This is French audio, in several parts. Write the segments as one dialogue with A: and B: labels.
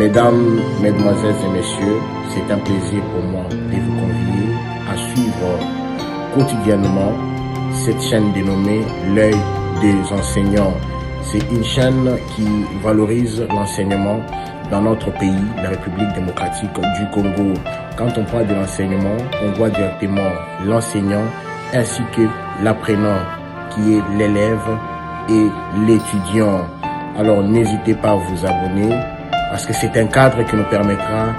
A: Mesdames, Mesdemoiselles et Messieurs, c'est un plaisir pour moi de vous convier à suivre quotidiennement cette chaîne dénommée L'œil des enseignants. C'est une chaîne qui valorise l'enseignement dans notre pays, la République démocratique du Congo. Quand on parle de l'enseignement, on voit directement l'enseignant ainsi que l'apprenant qui est l'élève et l'étudiant. Alors n'hésitez pas à vous abonner parce que c'est un cadre qui nous permettra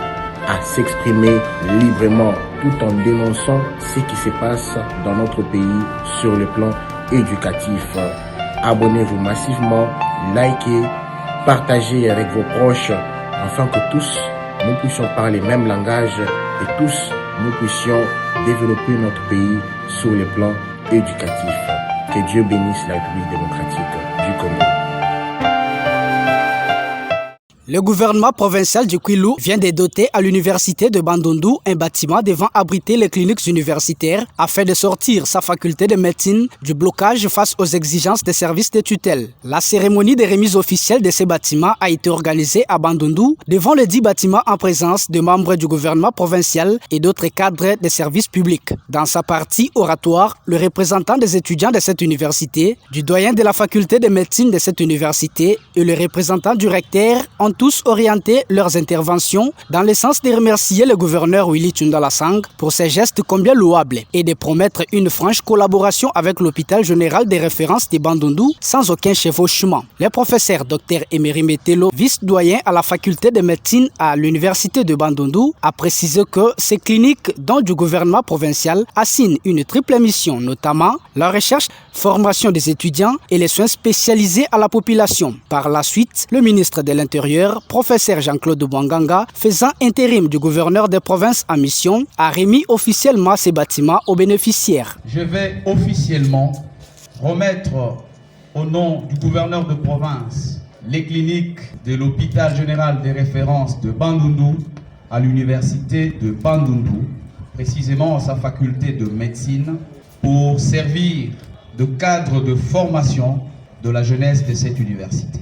A: à s'exprimer librement tout en dénonçant ce qui se passe dans notre pays sur le plan éducatif. Abonnez-vous massivement, likez, partagez avec vos proches afin que tous nous puissions parler le même langage et tous nous puissions développer notre pays sur le plan éducatif. Que Dieu bénisse la République démocratique du Congo.
B: Le gouvernement provincial du Kwilu vient de doter à l'université de Bandundu un bâtiment devant abriter les cliniques universitaires afin de sortir sa faculté de médecine du blocage face aux exigences des services de tutelle. La cérémonie de remise officielle de ces bâtiments a été organisée à Bandundu devant les 10 bâtiments en présence de membres du gouvernement provincial et d'autres cadres des services publics. Dans sa partie oratoire, le représentant des étudiants de cette université, du doyen de la faculté de médecine de cette université et le représentant du recteur ont tous orienté leurs interventions dans le sens de remercier le gouverneur Willy Tshundala-Sang pour ses gestes combien louables et de promettre une franche collaboration avec l'hôpital général de référence de Bandundu sans aucun chevauchement. Le professeur Dr Emery Metelo, vice-doyen à la faculté de médecine à l'université de Bandundu, a précisé que ces cliniques dont du gouvernement provincial assignent une triple mission, notamment la recherche, formation des étudiants et les soins spécialisés à la population. Par la suite, le ministre de l'Intérieur, professeur Jean-Claude Bwanganga, faisant intérim du gouverneur des provinces en mission, a remis officiellement ces bâtiments aux bénéficiaires.
C: Je vais officiellement remettre au nom du gouverneur de province les cliniques de l'hôpital général des références de Bandundu à l'université de Bandundu, précisément à sa faculté de médecine, pour servir de cadre de formation de la jeunesse de cette université.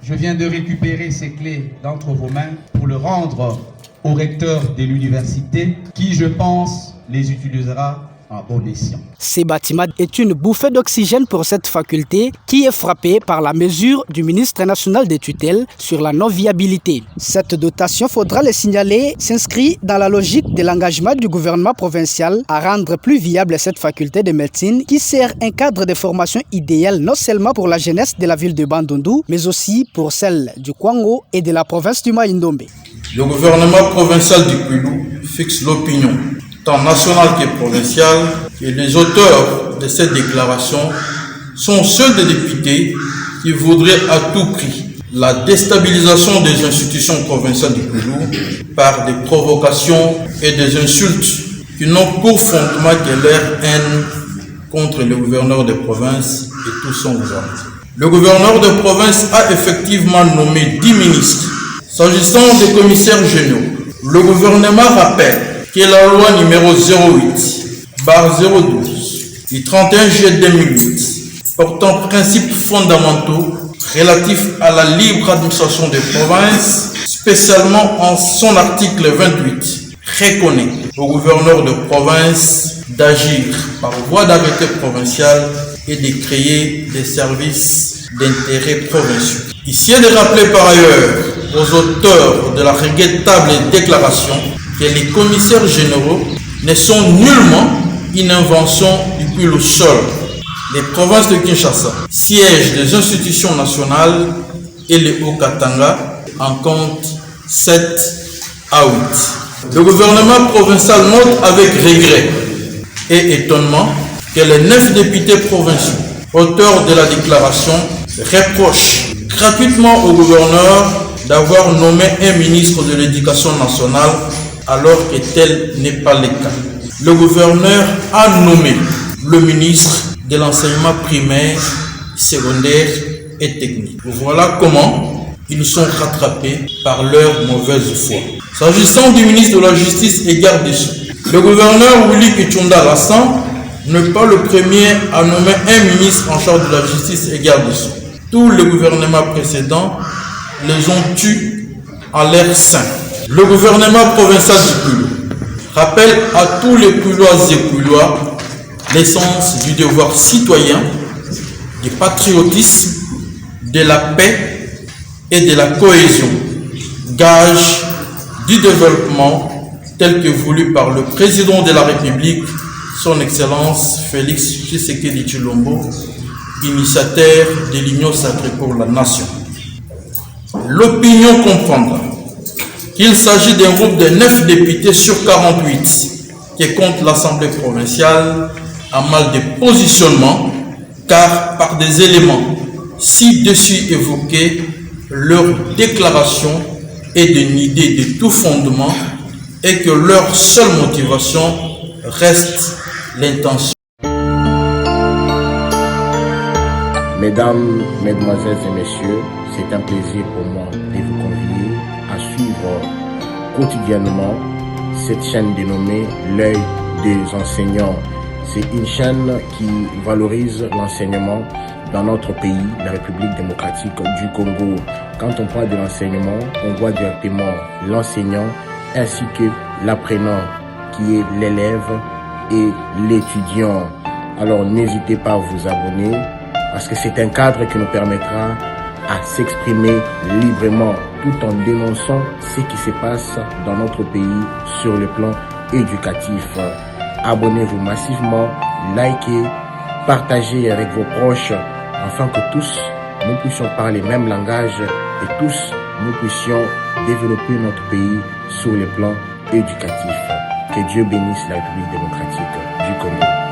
C: Je viens de récupérer ces clés d'entre vos mains pour le rendre au recteur de l'université qui, je pense, les utilisera à bon escient.
B: Ces bâtiments est une bouffée d'oxygène pour cette faculté qui est frappée par la mesure du ministre national des tutelles sur la non-viabilité. Cette dotation, faudra le signaler, s'inscrit dans la logique de l'engagement du gouvernement provincial à rendre plus viable cette faculté de médecine qui sert un cadre de formation idéal non seulement pour la jeunesse de la ville de Bandundu, mais aussi pour celle du Kwango et de la province du Mai-Ndombe.
D: Le gouvernement provincial du Kwilu fixe l'opinion tant national que provincial, et les auteurs de cette déclaration sont ceux des députés qui voudraient à tout prix la déstabilisation des institutions provinciales du Kwilu par des provocations et des insultes qui n'ont pour fondement que leur haine contre le gouverneur de province et tout son gouvernement. Le gouverneur de province a effectivement nommé 10 ministres. S'agissant des commissaires généraux, le gouvernement rappelle que la loi numéro 08/012 du 31 juillet 2008 portant principes fondamentaux relatifs à la libre administration des provinces, spécialement en son article 28, reconnaît au gouverneur de province d'agir par voie d'arrêté provincial et de créer des services d'intérêt provinciaux. Ici est de rappeler par ailleurs aux auteurs de la regrettable déclaration que les commissaires généraux ne sont nullement une invention du Kwilu seul. Les provinces de Kinshasa, siège des institutions nationales, et les Haut-Katanga en comptent 7 à 8. Le gouvernement provincial note avec regret et étonnement que les 9 députés provinciaux, auteurs de la déclaration, reprochent gratuitement au gouverneur d'avoir nommé un ministre de l'Éducation nationale alors que tel n'est pas le cas. Le gouverneur a nommé le ministre de l'enseignement primaire, secondaire et technique. Voilà comment ils sont rattrapés par leur mauvaise foi. S'agissant du ministre de la Justice et garde des Sceaux, le gouverneur Willy Tshundala-Sang n'est pas le premier à nommer un ministre en charge de la justice et garde des Sceaux. Tous les gouvernements précédents les ont tués en l'air sain. Le gouvernement provincial du Kwilu rappelle à tous les Kwiloises et Kwilois l'essence du devoir citoyen, du patriotisme, de la paix et de la cohésion, gage du développement tel que voulu par le président de la République, son Excellence Félix Tshisekedi Tshilombo, initiateur de l'Union sacrée pour la nation. L'opinion comprendra qu'il s'agit d'un groupe de 9 députés sur 48 qui compte l'Assemblée provinciale à mal de positionnement, car par des éléments ci-dessus évoqués, leur déclaration est d'une idée de tout fondement et que leur seule motivation reste l'intention.
A: Mesdames, Mesdemoiselles et Messieurs, c'est un plaisir pour moi de vous convier à suivre quotidiennement cette chaîne dénommée L'œil des enseignants. C'est une chaîne qui valorise l'enseignement dans notre pays, la République démocratique du Congo. Quand on parle de l'enseignement, on voit directement l'enseignant ainsi que l'apprenant qui est l'élève et l'étudiant. Alors n'hésitez pas à vous abonner parce que c'est un cadre qui nous permettra à s'exprimer librement tout en dénonçant ce qui se passe dans notre pays sur le plan éducatif. Abonnez-vous massivement, likez, partagez avec vos proches afin que tous nous puissions parler le même langage et tous nous puissions développer notre pays sur le plan éducatif. Que Dieu bénisse la République démocratique du Congo.